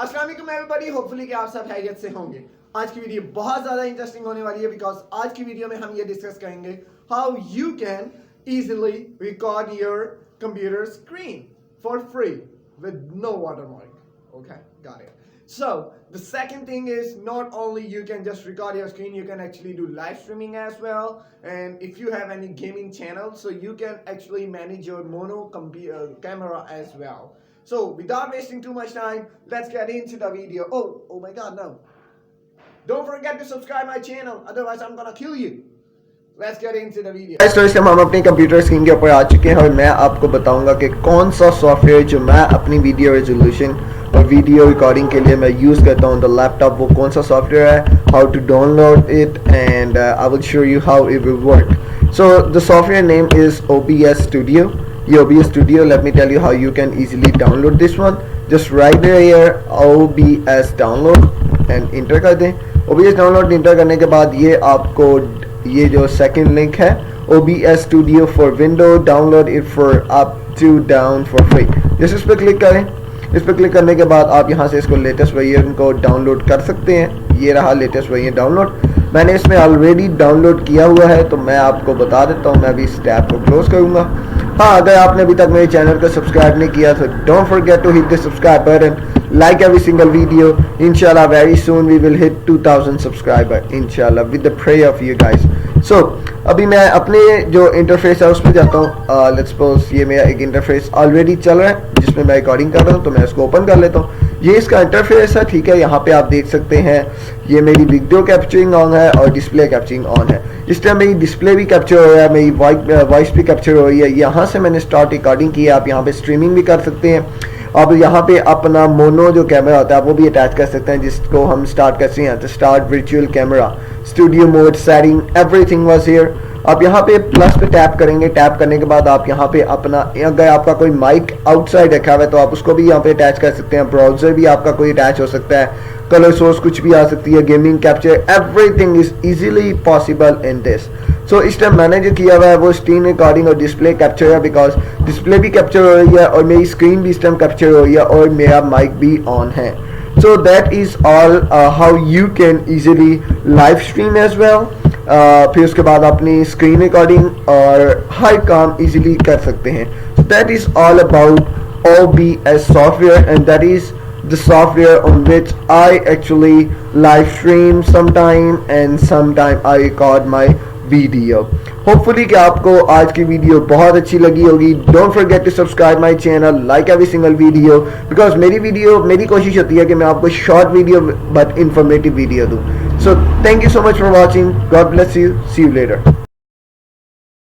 अस्सलाम वालेकुम everybody, hopefully कि आप सब खैरियत से होंगे। आज की वीडियो बहुत ज़्यादा इंटरेस्टिंग होने वाली है बिकॉज आज की वीडियो में हम ये डिस्कस करेंगे how you can easily record your computer screen for free with no watermark. Okay, got it. So the second thing is not only you can just record your screen, you can actually do live streaming as well. And if you have any gaming channel, so you can actually manage your mono camera as well. So without wasting too much time, let's get into the video. Oh my god, no. Don't forget to subscribe my channel, otherwise I'm gonna kill you. Let's get into the video. तो इस time हम अपनी computer screen के ऊपर आ चुके हैं और मैं आपको बताऊंगा कि कौन सा सॉफ्टवेयर जो मैं अपनी वीडियो रेजोल्यूशन और वीडियो रिकॉर्डिंग के लिए मैं यूज़ करता हूँ द लैपटॉप, वो कौन सा सॉफ्टवेयर है, how to download it and I will show you how it will work. So the software name is OBS Studio. OBS Studio, let me tell you how you can easily download this one. Just write here OBS download and enter कर दें. OBS download inter करने के बाद ये आपको ये जो second link है OBS Studio for Windows, download it for up to down for free. जैसे इस पर क्लिक करें, इस पर क्लिक करने के बाद आप यहाँ से इसको लेटेस्ट वर्जन को डाउनलोड कर सकते हैं. ये रहा लेटेस्ट वर्जन डाउनलोड. मैंने इसमें ऑलरेडी डाउनलोड किया हुआ है तो मैं आपको बता देता हूँ. मैं अभी इस टैब को क्लोज करूँगा. हाँ, अगर आपने अभी तक मेरे चैनल को सब्सक्राइब नहीं किया तो don't forget to hit the subscribe button, like every single video. Inshallah very soon we will hit 2000 subscriber inshallah with the prayer of you guys. So अभी मैं अपने जो इंटरफेस है उस पर जाता हूँ. लेट्स सपोज ये मेरा एक इंटरफेस ऑलरेडी चल रहा है जिसमें मैं रिकॉर्डिंग कर रहा हूँ, तो मैं इसको ओपन कर लेता हूँ. ये इसका इंटरफेस है, ठीक है. यहाँ पे आप देख सकते हैं ये मेरी वीडियो कैप्चरिंग ऑन है और डिस्प्ले कैप्चरिंग ऑन है. इस टाइम मेरी डिस्प्ले भी कैप्चर हो रहा है, मेरी वॉइस भी कैप्चर हो रही है. यहाँ से मैंने स्टार्ट रिकॉर्डिंग की है. आप यहाँ पे स्ट्रीमिंग भी कर सकते हैं. अब यहाँ पे अपना मोनो जो कैमरा होता है वो भी अटैच कर सकते हैं, जिसको हम स्टार्ट करते हैं. तो start virtual camera, studio mode, setting, everything was here. आप यहाँ पे प्लस पे टैप करेंगे. टैप करने के बाद आप यहाँ पे अपना, अगर आपका कोई माइक आउटसाइड रखा हुआ है तो आप उसको भी यहाँ पे अटैच कर सकते हैं. ब्राउजर भी आपका कोई अटैच हो सकता है, कलर सोर्स कुछ भी आ सकती है, gaming capture, everything is easily possible in this. So इस टाइम मैंने जो किया हुआ है वो स्क्रीन रिकॉर्डिंग और डिस्प्ले कैप्चर है, बिकॉज डिस्प्ले भी कैप्चर हो रही है और मेरी स्क्रीन भी इस टाइम कैप्चर हो रही है और मेरा माइक भी ऑन है. So that is all how you can easily live stream as well. फिर उसके बाद अपनी स्क्रीन रिकॉर्डिंग और हर काम इजीली कर सकते हैं. सो that is all about OBS software, and that is the software on which I actually live stream sometime and sometime I record my video. Hopefully कि आपको आज की वीडियो बहुत अच्छी लगी होगी. Don't forget to subscribe my channel, like every single video, because मेरी कोशिश होती है कि मैं आपको short video but informative video दूँ. So thank you so much for watching. God bless you. See you later.